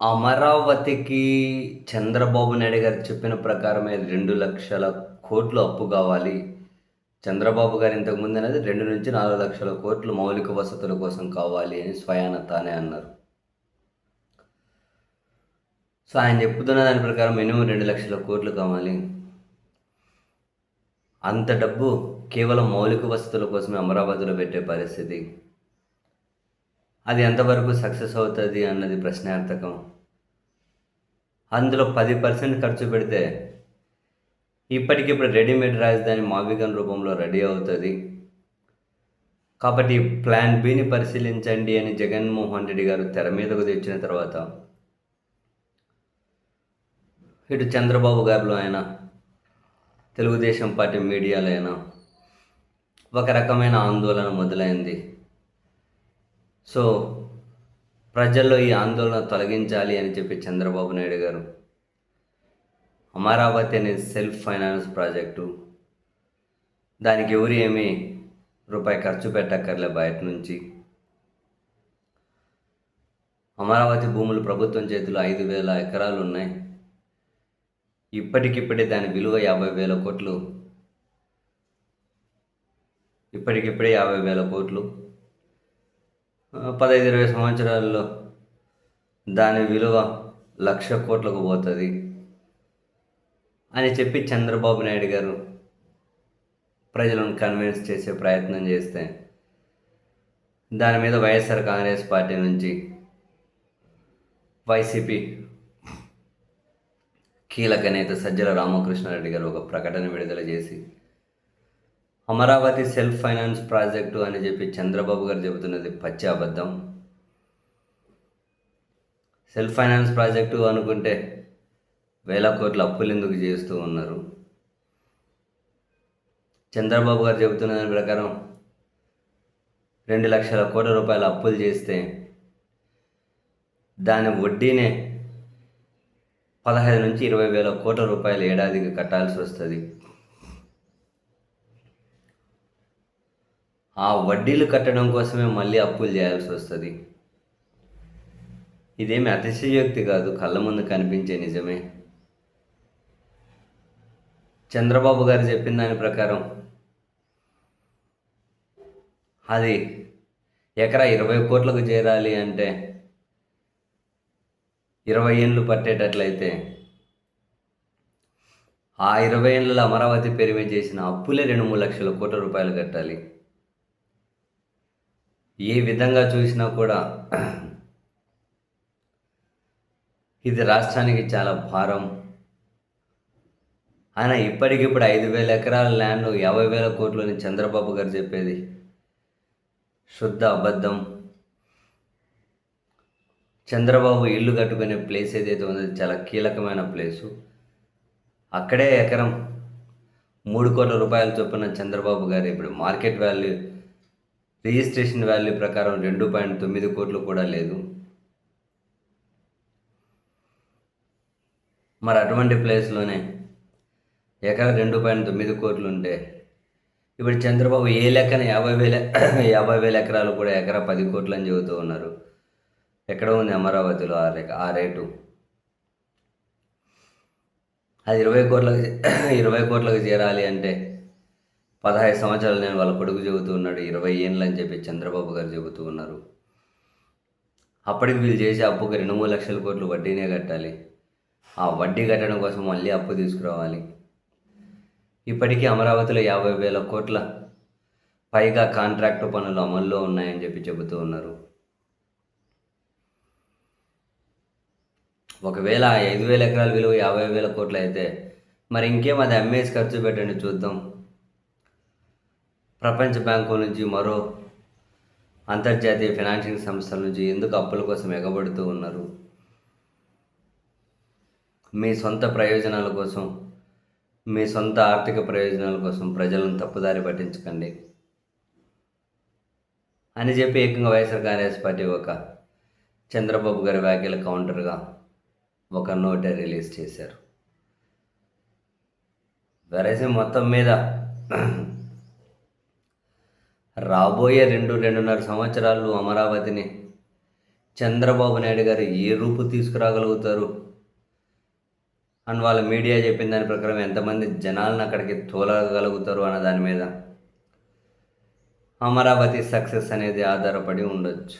అమరావతికి చంద్రబాబు నాయుడు గారు చెప్పిన ప్రకారమే 2,00,000,00,000 అప్పు కావాలి. చంద్రబాబు గారు ఇంతకుముందు అనేది 2-4,00,000,00,000 మౌలిక వసతుల కోసం కావాలి అని స్వయాన తానే అన్నారు. సో, ఆయన చెప్తున్న దాని ప్రకారం మినిమమ్ 2,00,000,00,000 కావాలి. అంత డబ్బు కేవలం మౌలిక వసతుల కోసమే అమరావతిలో పెట్టే పరిస్థితి. అది ఎంతవరకు సక్సెస్ అవుతది అన్నది ప్రశ్నార్థకం. అందులో 10% ఖర్చు పెడితే ఇప్పటికిప్పుడు రెడీమేడ్ రాజధాని మావిగన్ రూపంలో రెడీ అవుతది. కాబట్టి ప్లాన్ బిని పరిశీలించండి అని జగన్మోహన్ రెడ్డి గారు తెర మీదకు తెచ్చిన తర్వాత ఇటు చంద్రబాబు గారిలో అయినా, తెలుగుదేశం పార్టీ మీడియాలో అయినా ఒక రకమైన ఆందోళన మొదలైంది. సో, ప్రజల్లో ఈ ఆందోళన తొలగించాలి అని చెప్పి చంద్రబాబు నాయుడు గారు అమరావతి అనేది సెల్ఫ్ ఫైనాన్స్ ప్రాజెక్టు. దానికి ఎవరు ఏమీ రూపాయి ఖర్చు పెట్టక్కర్లే బయట నుంచి. అమరావతి భూములు ప్రభుత్వం చేతిలో 5,000 ఎకరాలు ఉన్నాయి. ఇప్పటికిప్పుడే దాని విలువ 50,000 కోట్లు. ఇప్పటికిప్పుడే 50,000 కోట్లు. 15-20 సంవత్సరాల్లో దాని విలువ 1,00,000 కోట్లకు పోతుంది అని చెప్పి చంద్రబాబు నాయుడు గారు ప్రజలను కన్విన్స్ చేసే ప్రయత్నం చేస్తే దాని మీద వైఎస్ఆర్ కాంగ్రెస్ పార్టీ నుంచి వైసీపీ కీలక నేత సజ్జల రామకృష్ణారెడ్డి గారు ఒక ప్రకటన విడుదల చేసి అమరావతి సెల్ఫ్ ఫైనాన్స్ ప్రాజెక్టు అని చెప్పి చంద్రబాబు గారు చెబుతున్నది పచ్చి అబద్ధం. సెల్ఫ్ ఫైనాన్స్ ప్రాజెక్టు అనుకుంటే 1,000 కోట్ల అప్పులు ఎందుకు చేస్తూ ఉన్నారు? చంద్రబాబు గారు చెబుతున్న దాని ప్రకారం 2,00,000 కోట్ల రూపాయల అప్పులు చేస్తే దాని వడ్డీనే 15-20,000 కోట్ల రూపాయలు ఏడాదికి కట్టాల్సి వస్తుంది. ఆ వడ్డీలు కట్టడం కోసమే మళ్ళీ అప్పులు చేయాల్సి వస్తుంది. ఇదేమి అతిశయోక్తి కాదు, కళ్ళ ముందు కనిపించే నిజమే. చంద్రబాబు గారు చెప్పిన దాని ప్రకారం అది ఎకరా 20 కోట్లకు చేరాలి అంటే 20 ఏళ్ళు పట్టేటట్లయితే ఆ 20 ఏళ్ళలో అమరావతి పేరు మీద చేసిన అప్పులే 2-3 లక్షల కోట్ల రూపాయలు కట్టాలి. ఏ విధంగా చూసినా కూడా ఇది రాష్ట్రానికి చాలా భారం. ఆయన ఇప్పటికిప్పుడు 5,000 ఎకరాల ల్యాండ్ 50,000 కోట్లు అని చంద్రబాబు గారు చెప్పేది శుద్ధ అబద్ధం. చంద్రబాబు ఇల్లు కట్టుకునే ప్లేస్ ఏదైతే ఉందో చాలా కీలకమైన ప్లేసు. అక్కడే ఎకరం 3 కోట్ల రూపాయల చొప్పున చంద్రబాబు గారు ఇప్పుడు మార్కెట్ వాల్యూ, రిజిస్ట్రేషన్ వాల్యూ ప్రకారం 2.9 కోట్లు కూడా లేదు. మరి అటువంటి ప్లేస్లోనే ఎకరా 2.9 కోట్లు ఉంటే ఇప్పుడు చంద్రబాబు ఏ లెక్కన 50,000 ఎకరాలు కూడా ఎకరా 10 కోట్లు అని చెబుతూ ఉన్నారు. ఎక్కడ ఉంది అమరావతిలో ఆ రేటు? అది 20 కోట్లకు చేరాలి అంటే 15 సంవత్సరాలు నేను వాళ్ళ కొడుకు చెబుతూ ఉన్నాడు, 20 ఏళ్ళు అని చెప్పి చంద్రబాబు గారు చెబుతూ ఉన్నారు. అప్పటికి వీళ్ళు చేసే అప్పుకి 2-3 లక్షల కోట్లు వడ్డీనే కట్టాలి. ఆ వడ్డీ కట్టడం కోసం మళ్ళీ అప్పు తీసుకురావాలి. ఇప్పటికీ అమరావతిలో 50,000 కోట్ల పైగా కాంట్రాక్టు పనులు అమల్లో ఉన్నాయని చెప్పి చెబుతూ ఉన్నారు. ఒకవేళ 5,000 ఎకరాల విలువ 50,000 కోట్లు అయితే మరి ఇంకేం, అది అమ్మేసి ఖర్చు పెట్టండి చూద్దాం. ప్రపంచ బ్యాంకు నుంచి, మరో అంతర్జాతీయ ఫైనాన్షియల్ సంస్థల నుంచి ఎందుకు అప్పుల కోసం ఎగబడుతూ ఉన్నారు? మీ సొంత ప్రయోజనాల కోసం, మీ సొంత ఆర్థిక ప్రయోజనాల కోసం ప్రజలను తప్పుదారి పట్టించకండి అని చెప్పి ఏకంగా వైఎస్ఆర్ కాంగ్రెస్ పార్టీ ఒక చంద్రబాబు గారి వ్యాఖ్యల కౌంటర్గా ఒక నోటే రిలీజ్ చేశారు. వెరసి మొత్తం మీద రాబోయే 2-2.5 సంవత్సరాలు అమరావతిని చంద్రబాబు నాయుడు గారు ఏ రూపు తీసుకురాగలుగుతారు అని వాళ్ళ మీడియా చెప్పిన దాని ప్రకారం ఎంతమంది జనాలను అక్కడికి తోలగలుగుతారు అన్న దాని మీద అమరావతి సక్సెస్ అనేది ఆధారపడి ఉండొచ్చు.